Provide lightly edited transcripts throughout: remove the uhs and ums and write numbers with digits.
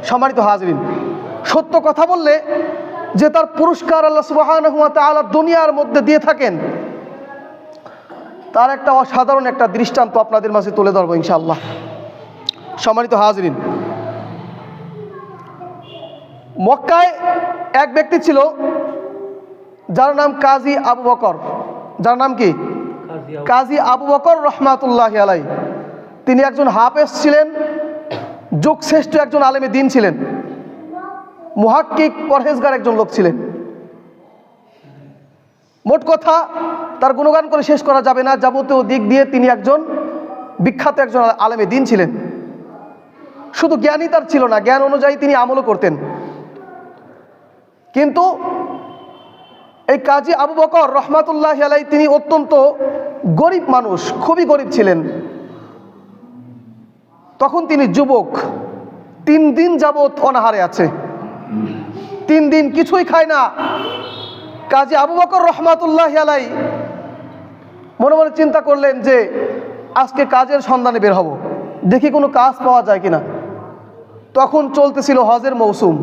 সম্মানিত হাজরিন, সত্য কথা বললে যে তার পুরস্কার আল্লাহ সুবহানাহু ওয়া তাআলা দুনিয়ার মধ্যে দিয়ে থাকেন, তার একটা অসাধারণ একটা দৃষ্টান্ত আপনাদের মাঝে তুলে ধরবো ইনশাআল্লাহ। সম্মানিত হাজরিন, মক্কায় এক ব্যক্তি ছিল যার নাম কাজী আবু বকর। যার নাম কি? কাজী আবু বকর রহমাতুল্লাহি আলাইহি। তিনি একজন হাফেজ ছিলেন, যুগশ্রেষ্ঠ একজন আলেমে দ্বীন ছিলেন, মুহাক্কিক পরহেজগার একজন লোক ছিলেন। মোট কথা তার গুণগান করে শেষ করা যাবে না। যাবতীয় দিক দিয়ে তিনি একজন বিখ্যাত একজন আলেমে দ্বীন ছিলেন। শুধু জ্ঞানই তার ছিল না, জ্ঞান অনুযায়ী তিনি আমলও করতেন। কিন্তু এই কাজী আবু বকর রহমাতুল্লাহি আলাইহি তিনি অত্যন্ত গরিব মানুষ, খুবই গরিব ছিলেন। তখন তিনি যুবক, 3 দিন যাবৎ অনাহারে আছে, 3 দিন কিছুই খায় না। কাজী আবু বকর রহমাতুল্লাহি আলাইহি মনে মনে চিন্তা করলেন যে আজকে কাজের সন্ধানে বের হব, দেখি কোনো কাজ পাওয়া যায় কিনা। তখন চলতেছিল হজের মৌসুম,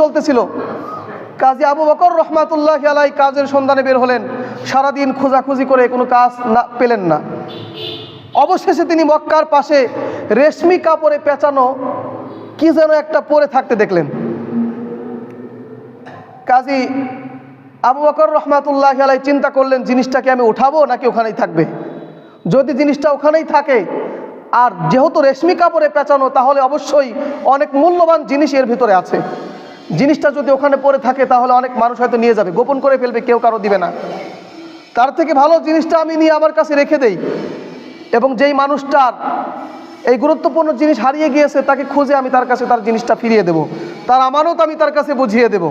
চলতেছিল। কাজী আবু বকর রহমাতুল্লাহি আলাইহি কাজের সন্ধানে বের হলেন। সারাদিন খোঁজাখুঁজি করে কোনো কাজ পেলেন না। অবশেষে তিনি মক্কার পাশে রেশমি কাপড়ে পেঁচানো কি যেন একটা পরে থাকতে দেখলেন। কাজী আবু বকর রহমাতুল্লাহি আলাইহি চিন্তা করলেন, জিনিসটাকে আমি উঠাবো নাকি ওখানেই থাকবে। যদি জিনিসটা ওখানেই থাকে, আর যেহেতু রেশমি কাপড়ে পেঁচানো, তাহলে অবশ্যই অনেক মূল্যবান জিনিস এর ভিতরে আছে। জিনিসটা যদি ওখানে পড়ে থাকে তাহলে অনেক মানুষ হয়তো নিয়ে যাবে, গোপন করে ফেলবে, কেউ কারো দিবে না। তার থেকে ভালো জিনিসটা আমি নিয়ে আমার কাছে রেখে দেই, এবং যেই মানুষটার এই গুরুত্বপূর্ণ জিনিস হারিয়ে গিয়েছে তাকে খুঁজে আমি তার কাছে তার জিনিসটা ফিরিয়ে দেব, তার আমানত আমি তার কাছে বুঝিয়ে দেব।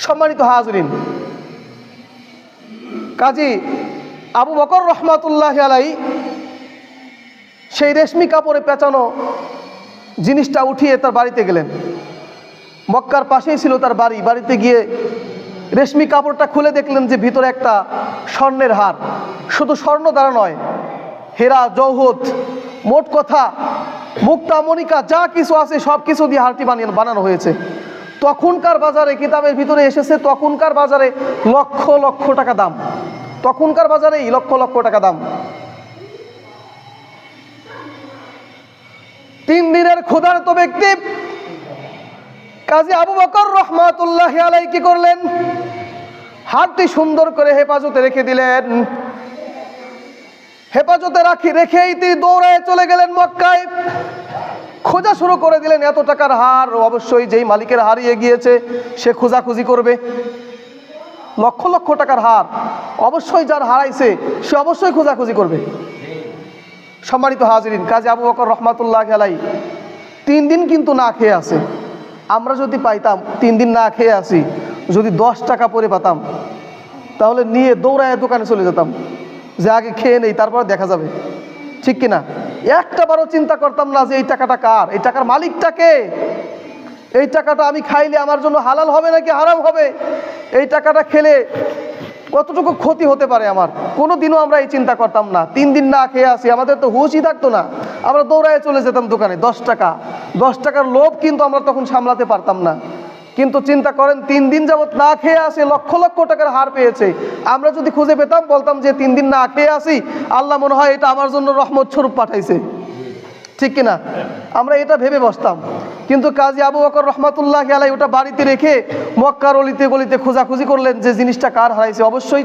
সম্মানিত হাজরিন, কাজী আবু বকর রহমাতুল্লাহি আলাইহি সেই রেশমি কাপড়ে পেঁচানো জিনিসটা উঠিয়ে তার বাড়িতে গেলেন। মক্কার পাশেই ছিল তার বাড়ি। বাড়িতে গিয়ে রেশমি কাপড়টা খুলে দেখলেন যে ভিতরে একটা স্বর্ণের হার। শুধু স্বর্ণ দ্বারা নয়, হীরা জওহর, মোট কথা মুক্তা মণিকা যা কিছু আছে সব কিছু দিয়ে হারটি বানানো হয়েছে। তখনকার বাজারে, কিতাবের ভিতরে এসেছে তখনকার বাজারে লক্ষ লক্ষ টাকা দাম, তখনকার বাজারেই লক্ষ লক্ষ টাকা দাম। 3 দিনের ক্ষুধার্ত ব্যক্তি কাজী আবু বকর রহমাতুল্লাহি আলাইহি কি করলেন? হারটি সুন্দর করে হেফাজতে রেখে দিলেন। হেফাজতে রেখেই তিনি দৌড়ায় চলে গেলেন মক্কায়। খোঁজা শুরু করে দিলেন। এত টাকার হার, অবশ্যই যেই মালিকের হারিয়ে গিয়েছে সে খোঁজাখুঁজি করবে। লক্ষ লক্ষ টাকার হার, অবশ্যই যার হারাইছে সে অবশ্যই খোঁজাখুঁজি করবে। সম্মানিত হাজরিন, কাজী আবু বকর রহমাতুল্লাহি আলাইহি 3 দিন কিন্তু না খেয়ে আছে। আমরা যদি পাইতাম 3 দিন না খেয়ে আসি, যদি 10 টাকা পরে পাতাম, তাহলে নিয়ে দৌড়ায় দোকানে চলে যেতাম যে আগে খেয়ে নেই, তারপর দেখা যাবে, ঠিক কিনা? একটা বারও চিন্তা করতাম না যে এই টাকাটা কার, এই টাকার মালিকটা কে, এই টাকাটা আমি খাইলে আমার জন্য হালাল হবে নাকি হারাম হবে, এই টাকাটা খেলে কতটুকু ক্ষতি হতে পারে আমার। কোনো দিনও আমরা এই চিন্তা করতাম না। 3 দিন না খেয়ে আসি, আমাদের তো হুঁশই থাকতো না। আমরা দৌড়ায় চলে যেতাম দোকানে। 10 টাকার লোভ কিন্তু আমরা তখন সামলাতে পারতাম না। কিন্তু চিন্তা করেন, 3 দিন যাবৎ না খেয়ে আসে, লক্ষ লক্ষ টাকার হার পেয়েছে। আমরা যদি খুঁজে পেতাম, বলতাম যে 3 দিন না খেয়ে আসি, আল্লাহ মনে হয় এটা আমার জন্য রহমত স্বরূপ পাঠাইছে, ঠিক কিনা? আমরা এটা ভেবে বসতাম। কিন্তু কাজী আবু বকর রহমাতুল্লাহি আলাইহি ওটা বাড়িতে রেখে মক্কার অলিতে গলিতে খোঁজাখুঁজি করলেন যে জিনিসটা কার হারাইছে। অবশ্যই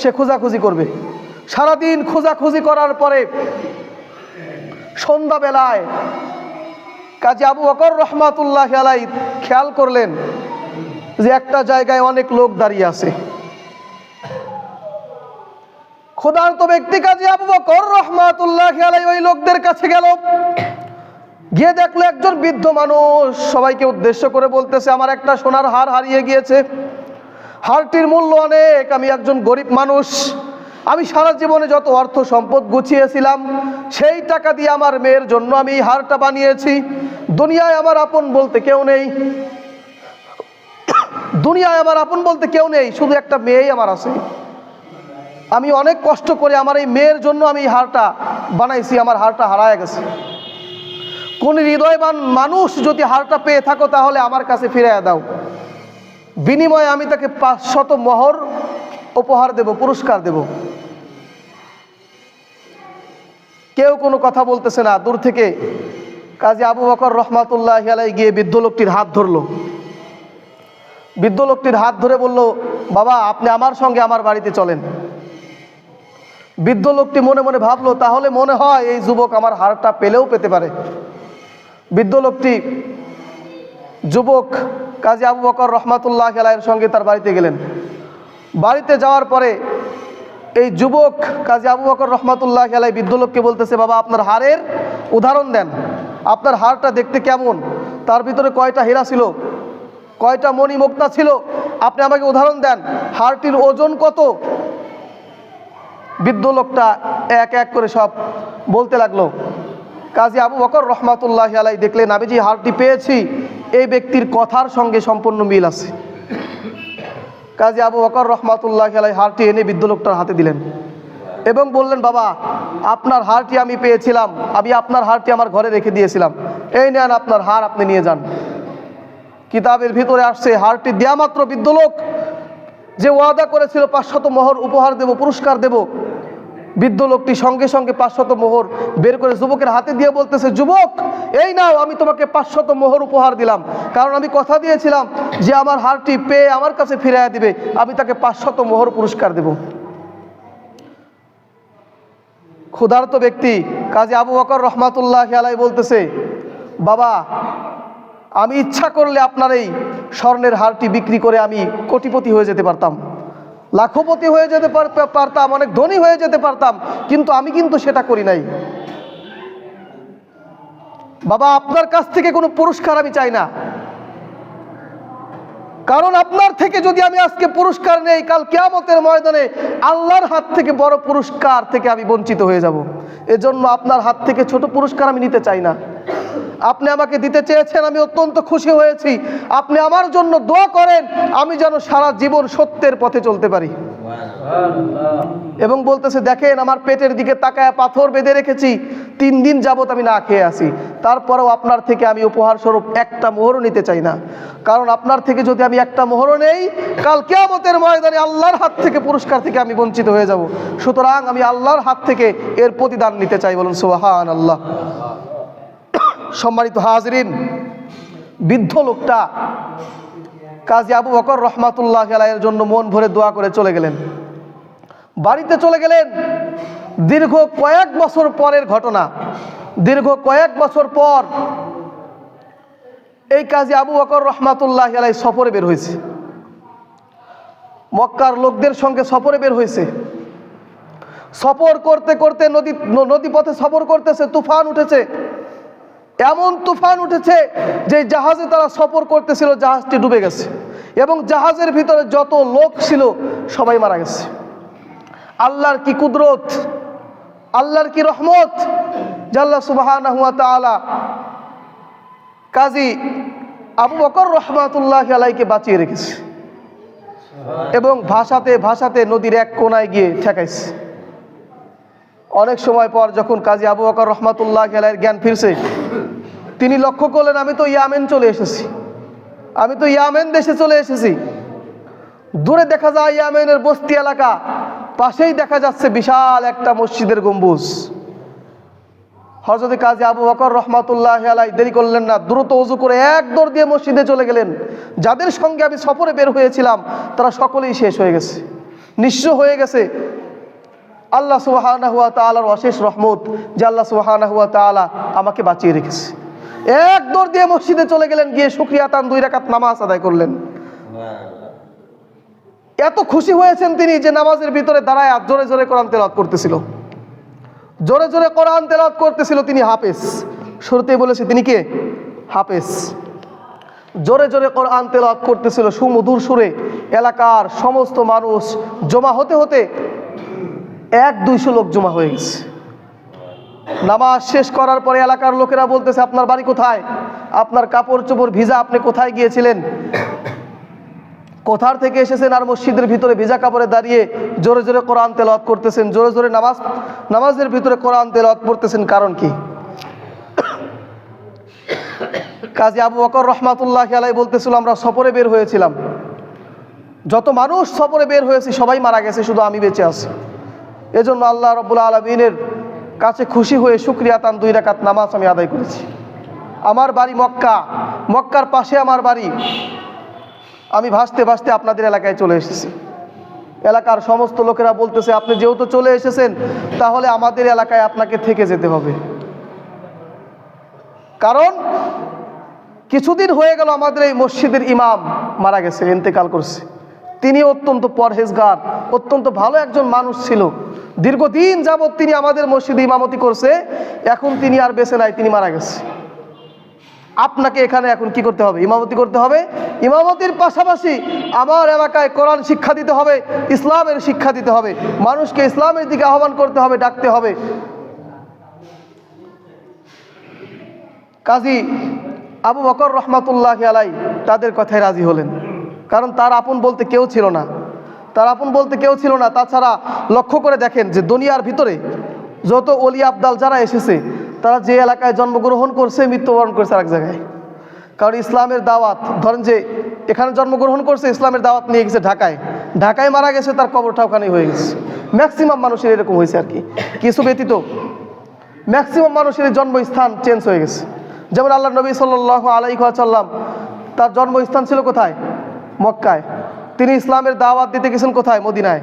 সে খোঁজাখুঁজি করবে। সারাদিন খোঁজাখুঁজি করার পরে সন্ধ্যাবেলায় কাজী আবু বকর রহমাতুল্লাহি আলাইহি খেয়াল করলেন যে একটা জায়গায় অনেক লোক দাঁড়িয়ে আছে। ক্ষুধার্ত ব্যক্তি কাজী আবু বকর রাহমাতুল্লাহি আলাইহি ওই লোকদের কাছে গেল। গিয়ে দেখলো একজন বৃদ্ধ মানুষ সবাইকে উদ্দেশ্য করে বলতেছে, আমার একটা সোনার হার হারিয়ে গিয়েছে, হারটির মূল্য অনেক, আমি একজন গরিব মানুষ, আমি সারা জীবনে যত অর্থ সম্পদ গুছিয়েছিলাম সেই টাকা দিয়ে আমার মেয়ের জন্য আমি এই হারটা বানিয়েছি। দুনিয়ায় আমার আপন বলতে কেউ নেই, দুনিয়ায় আমার আপন বলতে কেউ নেই, শুধু একটা মেয়েই আমার আছে। আমি অনেক কষ্ট করে আমার এই মেয়ের জন্য আমি এই হারটা বানাইছি, আমার হারটা হারায় গেছে। কোন হৃদয়বান মানুষ যদি হারটা পেয়ে থাকো তাহলে আমার কাছে ফিরিয়ে দাও, বিনিময়ে আমি তাকে 500 মোহর উপহার দেব, পুরস্কার দেব। কেউ কোনো কথা বলতেছে না। দূর থেকে কাজী আবু বকর রহমাতুল্লাহ আলাইহি গিয়ে বৃদ্ধ লোকটির হাত ধরলো। বৃদ্ধ লোকটির হাত ধরে বলল, বাবা আপনি আমার সঙ্গে আমার বাড়িতে চলেন। বৃদ্ধ লোকটি মনে মনে ভাবলো, তাহলে মনে হয় এই যুবক আমার হারটা পেলেও পেতে পারে। বৃদ্ধ লোকটি যুবক কাজী আবু বকর রহমাতুল্লাহ আলাইহির সঙ্গে তার বাড়িতে গেলেন। বাড়িতে যাওয়ার পরে এই যুবক কাজী আবু বকর রহমাতুল্লাহ আলাইহি বৃদ্ধ লোককে বলতেছে, বাবা আপনার হারের উদাহরণ দেন, আপনার হারটা দেখতে কেমন, তার ভিতরে কয়টা হীরা ছিল, কয়টা মণিমুক্তা ছিল, আপনি আমাকে উদাহরণ দেন, হারটির ওজন কত। বৃদ্ধ লোকটা এক এক করে সব বলতে লাগলো। কাজী আবু বকর রহমাতুল্লাহ আলাইহি দেখলেন, আমি যে হারটি পেয়েছি এই ব্যক্তির কথার সঙ্গে সম্পূর্ণ মিল আছে। কাজী আবু বকর রহমাতুল্লাহ আলাইহি হারটি এনে বৃদ্ধ লোকটার হাতে দিলেন এবং বললেন, বাবা আপনার হারটি আমি পেয়েছিলাম, আমি আপনার হারটি আমার ঘরে রেখে দিয়েছিলাম, এই নেন আপনার হার, আপনি নিয়ে যান। কিতাবের ভিতরে আসছে, হারটি দেয়া মাত্র বৃদ্ধ লোক যে ওয়াদা করেছিল 500 মোহর উপহার দেব, পুরস্কার দেব, বৃদ্ধ লোকটি সঙ্গে সঙ্গে 500 মোহর বের করে যুবকের হাতে দিয়ে বলতেছে, যুবক এই নাও, আমি তোমাকে 500 মোহর উপহার দিলাম, কারণ আমি কথা দিয়েছিলাম যে আমার হারটি পেয়ে আমার কাছে ফিরিয়ে দিবে, আমি তাকে 500 মোহর পুরস্কার দেব। ক্ষুধার্ত ব্যক্তি কাজী আবু বকর রহমাতুল্লাহ আলাইহি বলতেছে, বাবা আমি ইচ্ছা করলে আপনার এই স্বর্ণের হারটি বিক্রি করে আমি কোটিপতি হয়ে যেতে পারতাম, লাখপতি হয়ে যেতে পারতাম, অনেক ধনী হয়ে যেতে পারতাম, কিন্তু আমি কিন্তু সেটা করি নাই। বাবা আপনার কাছ থেকে কোনো পুরস্কার আমি চাই না, কারণ আপনার থেকে যদি আমি আজকে পুরস্কার নেই, কাল কিয়ামতের ময়দানে আল্লাহর হাত থেকে বড় পুরস্কার থেকে আমি বঞ্চিত হয়ে যাব। এজন্য আপনার হাত থেকে ছোট পুরস্কার আমি নিতে চাই না। আপনি আমাকে দিতে চেয়েছেন, আমি অত্যন্ত খুশি হয়েছি, আপনি আমার জন্য দোয়া করেন আমি যেন সারা জীবন সত্যের পথে চলতে পারি। এবং বলতেছে, দেখেন আমার পেটের দিকে তাকায় পাথর বেঁধে রেখেছি, 3 দিন যাবত আমি না খেয়ে আছি, তারপরেও আপনার থেকে আমি উপহার স্বরূপ একটা মোহরও নিতে চাই না, কারণ আপনার থেকে যদি আমি একটা মোহরও নেই, কাল কিয়ামতের ময়দানে আল্লাহর হাত থেকে পুরস্কার থেকে আমি বঞ্চিত হয়ে যাব। সুতরাং আমি আল্লাহর হাত থেকে এর প্রতিদান নিতে চাই। বলুন সুবহানাল্লাহ। সম্মানিত হাজরিন, বৃদ্ধ লোকটা কাজী আবু বকর রহমাতুল্লাহ আলাইহির জন্য মন ভরে দোয়া করে চলে গেলেন, বাড়িতে চলে গেলেন। দীর্ঘ কয়েক বছর পরের ঘটনা, দীর্ঘ কয়েক বছর পর এই কাজী আবু বকর রহমাতুল্লাহ আলাইহি সফরে বের হয়েছে, মক্কার লোকদের সঙ্গে সফরে বের হয়েছে। সফর করতে করতে নদী পথে সফর করতেছে, তুফান উঠেছে, এমন তুফান উঠেছে যে জাহাজে তারা সফর করতেছিল জাহাজটি ডুবে গেছে এবং জাহাজের ভিতরে যত লোক ছিল সবাই মারা গেছে। আল্লাহর কি কুদরত, আল্লাহর কি রহমত যে আল্লাহ সুবহানাহু ওয়া তাআলা কাজী আবু বকর রহমাতুল্লাহ আলাইহিকে বাঁচিয়ে রেখেছে এবং ভাষাতে ভাষাতে নদীর এক কোনায় গিয়ে ঠেকাইছে। অনেক সময় পর যখন কাজী আবু বকর রহমাতুল্লাহ আলাইহির জ্ঞান ফিরছে, তিনি লক্ষ্য করলেন, আমি তো ইয়ামেন চলে এসেছি, আমি তো ইয়ামেন দেশে চলে এসেছি। দূরে দেখা যায় ইয়ামেনের বস্তি এলাকা, পাশেই দেখা যাচ্ছে বিশাল একটা মসজিদের গম্বুজ। হযরত কাজী আবু বকর রহমাতুল্লাহ আলাইহি দেরি করলেন না, দ্রুত ওযু করে এক দৌড় দিয়ে মসজিদে চলে গেলেন। যাদের সঙ্গে আমি সফরে বের হয়েছিলাম তারা সকলেই শেষ হয়ে গেছে, নিঃস্ব হয়ে গেছে। আল্লাহ সুবহানাহু ওয়া তাআলার অশেষ রহমত যে আল্লাহ সুবহানাহু ওয়া তাআলা আমাকে বাঁচিয়ে রেখেছে। এক দৌড় দিয়ে মসজিদে চলে গেলেন, গিয়ে শুকরিয়া তান 2 রাকাত নামাজ আদায় করলেন। এত খুশি হয়েছেন তিনি যে নামাজের ভিতরে দাঁড়ায় জোরে জোরে কোরআন তেলাওয়াত করতেছিল, জোরে জোরে কোরআন তেলাওয়াত করতেছিল। তিনি হাফেজ, শুরুতেই বলেছি তিনি কে? হাফেজ। জোরে জোরে কোরআন তেলাওয়াত করতেছিল সুমধুর সুরে। এলাকার সমস্ত মানুষ জমা হতে হতে 100-200 লোক জমা হয়ে গেছে। নামাজ শেষ করার পরে এলাকার লোকেরা বলতেছে, আপনার বাড়ি কোথায়, আপনার কাপড় চোপড় ভিজা, আপনি কোথায় গিয়েছিলেন, কোথার থেকে এসেছেন? আর মসজিদের ভিতরে ভিজা কাপড়ে দাঁড়িয়ে জোরে জোরে কোরআন তেলাওয়াত করতেছেন, জোরে জোরে নামাজের ভিতরে কোরআন তেলাওয়াত করতেছেন, কারণ কি? কাজী আবু বকর রহমাতুল্লাহি আলাইহি বলতেছিল, আমরা সফরে বের হয়েছিলাম, যত মানুষ সফরে বের হয়েছে সবাই মারা গেছে, শুধু আমি বেঁচে আছি। এজন্য আল্লাহ রাব্বুল আলামিনের কাছে খুশি হয়ে শুকরিয়া তান 2 রাকাত নামাজ আমি আদায় করেছি। আমার বাড়ি মক্কা, মক্কার পাশে আমার বাড়ি। আমি ভাসতে ভাসতে আপনাদের এলাকায় চলে এসেছি। এলাকার সমস্ত লোকেরা বলতেছে, আপনি যেহেতু চলে এসেছেন তাহলে আমাদের এলাকায় আপনাকে থেকে যেতে হবে। কারণ কিছুদিন হয়ে গেল আমাদের এই মসজিদের ইমাম মারা গেছে, ইন্তেকাল করছে। তিনি অত্যন্ত পরহেজগার, অত্যন্ত ভালো একজন মানুষ ছিল। দীর্ঘদিন যাবৎ তিনি আমাদের মসজিদে ইমামতি করছে, এখন তিনি আর বেঁচে নাই, তিনি মারা গেছে। আপনাকে এখানে এখন কি করতে হবে? ইমামতি করতে হবে। ইমামতির পাশাপাশি আমার এলাকায় কোরআন শিক্ষা দিতে হবে, ইসলামের শিক্ষা দিতে হবে, মানুষকে ইসলামের দিকে আহ্বান করতে হবে, ডাকতে হবে। কাজী আবু বকর রহমাতুল্লাহি আলাইহি তাদের কথায় রাজি হলেন, কারণ তার আপন বলতে কেউ ছিল না, তার আপন বলতে কেউ ছিল না। তাছাড়া লক্ষ্য করে দেখেন যে দুনিয়ার ভিতরে যত ওলি আবদাল যারা এসেছে, তারা যে এলাকায় জন্মগ্রহণ করছে মৃত্যুবরণ করছে আরেক জায়গায়। কারণ ইসলামের দাওয়াত, ধরেন যে এখানে জন্মগ্রহণ করছে, ইসলামের দাওয়াত নিয়ে গেছে ঢাকায়, ঢাকায় মারা গেছে, তার কবরটা ওখানেই হয়ে গেছে। ম্যাক্সিমাম মানুষের এরকম হয়েছে আর কি, কিছু ব্যতীত ম্যাক্সিমাম মানুষের জন্মস্থান চেঞ্জ হয়ে গেছে। যেমন আল্লাহ নবী সাল্লাল্লাহু আলাইহি ওয়াসাল্লাম, তার জন্মস্থান ছিল কোথায়? মক্কায়। তিনি ইসলামের দাওয়াত দিতে গেছেন কোথায়? মদিনায়।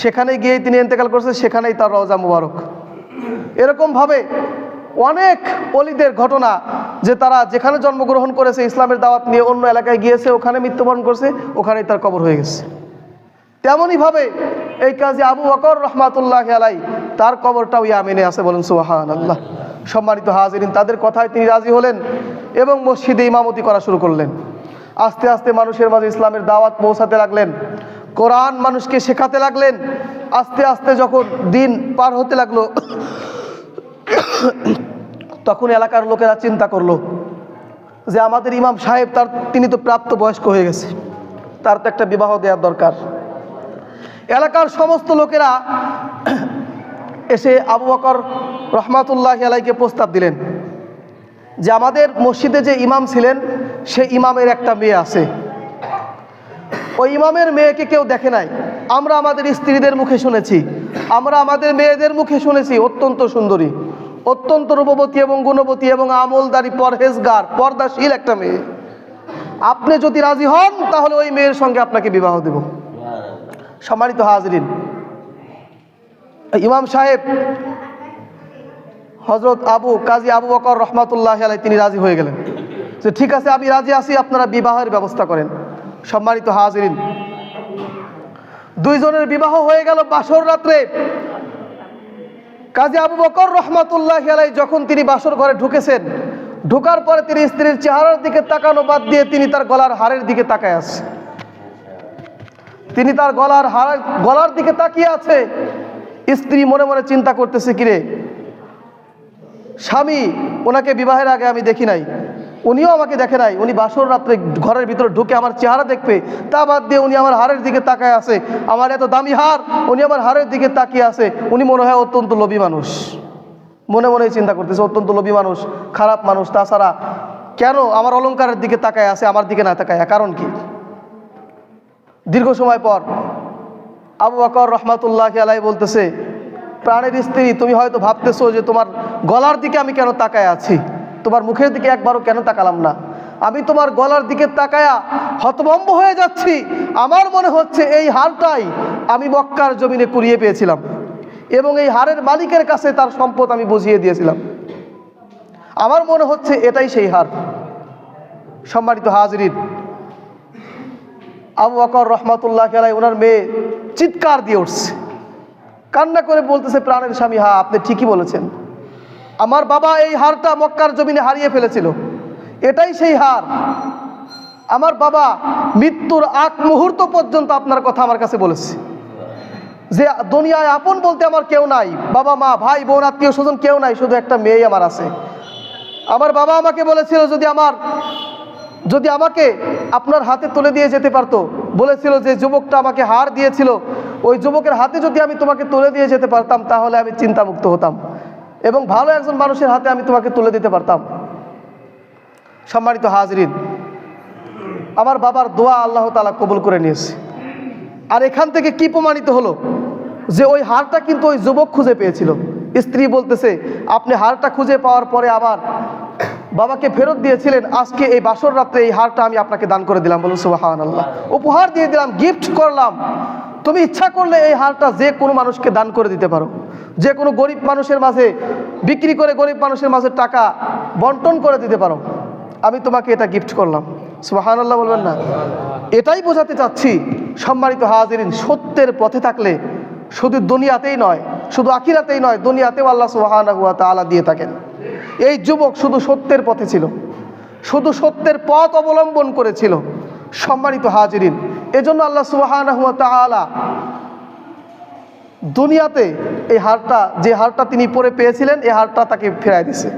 সেখানে গিয়ে তিনি ইন্তেকাল করছেন, সেখানেই তার রওজা মুবারক। এরকমভাবে অনেক ওলিদের ঘটনা যে তারা যেখানে জন্মগ্রহণ করেছে, ইসলামের দাওয়াত নিয়ে অন্য এলাকায় গিয়েছে, ওখানে মৃত্যুবরণ করছে, ওখানেই তার কবর হয়ে গেছে। তেমনইভাবে এই কাজী আবু বকর রহমাতুল্লাহি আলাইহি তার কবরটাও ইয়ামেনে আছে, বলেন সুবহানাল্লাহ। সম্মানিত হাজিরিন, তাদের কথায় তিনি রাজি হলেন এবং মসজিদে ইমামতি করা শুরু করলেন। আস্তে আস্তে মানুষের মাঝে ইসলামের দাওয়াত পৌঁছাতে লাগলেন, কোরআন মানুষকে শেখাতে লাগলেন। আস্তে আস্তে যখন দিন পার হতে লাগলো, তখন এলাকার লোকেরা চিন্তা করলো যে আমাদের ইমাম সাহেব, তিনি তো প্রাপ্ত বয়স্ক হয়ে গেছে, তার তো একটা বিবাহ দেওয়ার দরকার। এলাকার সমস্ত লোকেরা এসে আবু বকর রহমাতুল্লাহি আলাইহিকে প্রস্তাব দিলেন যে আমাদের মসজিদে যে ইমাম ছিলেন, সে ইমামের একটা মেয়ে আছে, ওই ইমামের মেয়েকে কেউ দেখে নাই। আমরা আমাদের স্ত্রীদের মুখে শুনেছি, আমরা আমাদের মেয়েদের মুখে শুনেছি, অত্যন্ত সুন্দরী, অত্যন্ত রূপবতী এবং গুণবতী এবং আমলদারি, পরহেজগার, পর্দাশীল একটা মেয়ে। আপনি যদি রাজি হন তাহলে ওই মেয়ের সঙ্গে আপনাকে বিবাহ দেব। সম্মানিত হাজরিন, ইমাম সাহেব হযরত কাজী আবু বকর রহমাতুল্লাহি আলাইহি তিনি রাজি হয়ে গেলেন যে ঠিক আছে, আমি রাজি আছি, আপনারা বিবাহের ব্যবস্থা করেন। সম্মানিত হাজরিন, দুইজনের বিবাহ হয়ে গেল বাসর রাত্রে। কাজী আবু বকর রহমাতুল্লাহি আলাইহি যখন তিনি বাসর ঘরে ঢুকেছেন, ঢোকার পরে তিনি স্ত্রীর চেহারার দিকে তাকানো বাদ দিয়ে তিনি তার গলার হারের দিকে তাকায় আছে। তিনি তার গলার দিকে তাকিয়ে আছে। স্ত্রী মনে মনে চিন্তা করতেছে, কিরে স্বামী, ওনাকে বিবাহের আগে আমি দেখি নাই, উনিও আমাকে দেখে নাই, উনি বাসর রাত্রে ঘরের ভিতরে ঢুকে আমার চেহারা দেখবে, তা বাদ দিয়ে উনি আমার হারের দিকে তাকায় আছে, আমার এত দামি হার, উনি আমার হারের দিকে তাকিয়ে আছে, উনি মনে হয় অত্যন্ত লোভী মানুষ। মনে মনেই চিন্তা করতেছে, অত্যন্ত লোভী মানুষ, খারাপ মানুষ। তাছাড়া কেন আমার অলংকারের দিকে তাকায় আছে, আমার দিকে না তাকায়, কারণ কি? দীর্ঘ সময় পর আবু বকর রহমাতুল্লাহি আলাইহি বলতেছে, প্রাণের স্ত্রী, তুমি হয়তো ভাবতেছো যে তোমার গলার দিকে আমি কেন তাকায় আছি, তোমার মুখের দিকে একবারও কেন তাকালাম না। আমি তোমার গলার দিকে তাকায়া হতভম্ব হয়ে যাচ্ছি। আমার মনে হচ্ছে এই হারটাই আমি মক্কার জমিনে কুড়িয়ে পেয়েছিলাম এবং এই হারের মালিকের কাছে তার সম্পদ আমি বুঝিয়ে দিয়েছিলাম। আমার মনে হচ্ছে এটাই সেই হার। সম্মানিত হাজরিন, আবু বকর রহমাতুল্লাহি আলাইহি ওনার মেয়ে চিৎকার দিয়ে উঠছে, কান্না করে বলতেছে, প্রাণের স্বামী, হ্যাঁ আপনি ঠিকই বলেছেন, আমার বাবা এই হারটা মক্কার জমিনে হারিয়ে ফেলেছিল, এটাই সেই হার। আমার বাবা মৃত্যুর আগ মুহূর্ত পর্যন্ত আপনার কথা আমার কাছে বলেছে যে দুনিয়ায় আপন বলতে আমার কেউ নাই, বাবা মা ভাই বোন আত্মীয় স্বজন কেউ নাই, শুধু একটা মেয়েই আমার আছে। আমার বাবা আমাকে বলেছিল যদি আমাকে আপনার হাতে তুলে দিয়ে যেতে পারতো, বলেছিল যে যুবকটা আমাকে হার দিয়েছিল, ওই যুবকের হাতে যদি আমি তোমাকে তুলে দিয়ে যেতে পারতাম তাহলে আমি চিন্তামুক্ত হতাম এবং ভালো একজন মানুষের হাতে আমি তোমাকে তুলে দিতে পারতাম। সম্মানিত হাজরিন, আমার বাবার দোয়া আল্লাহ তাআলা কবুল করে নিয়েছে। আর এখান থেকে কি প্রমাণিত হলো যে ওই হারটা কিন্তু ওই যুবক খুঁজে পেয়েছিল। স্ত্রী বলতেছে, আপনি হারটা খুঁজে পাওয়ার পরে আবার বাবাকে ফেরত দিয়েছিলেন, আজকে এই বাসর রাত্রে এই হারটা আমি আপনাকে দান করে দিলাম। বলুন সুবহানাল্লাহ। উপহার দিয়ে দিলাম, গিফট করলাম। তুমি ইচ্ছা করলে এই হারটা যে কোনো মানুষকে দান করে দিতে পারো, যে কোনো গরিব মানুষের মাঝে বিক্রি করে গরিব মানুষের মাঝে টাকা বন্টন করে দিতে পারো। আমি তোমাকে এটা গিফট করলাম। সুবহানাল্লাহ বলবেন না? এটাই বোঝাতে চাচ্ছি সম্মানিত হাজিরিন, সত্যের পথে থাকলে শুধু দুনিয়াতেই নয়, শুধু আখিরাতেই নয়, দুনিয়াতেও আল্লাহ সুবহানাহু ওয়া তাআলা দিয়ে থাকেন। এই যুবক শুধু সত্যের পথে ছিল, শুধু সত্যের পথ অবলম্বন করেছিল। সম্মানিত হাজিরিন, এজন্য আল্লাহ সুবহানাহু ওয়া তাআলা দুনিয়াতে এই হারটা, যে হারটা তিনি পরে পেয়েছিলেন, এই হারটা তাকে ফেরাই দিয়েছে।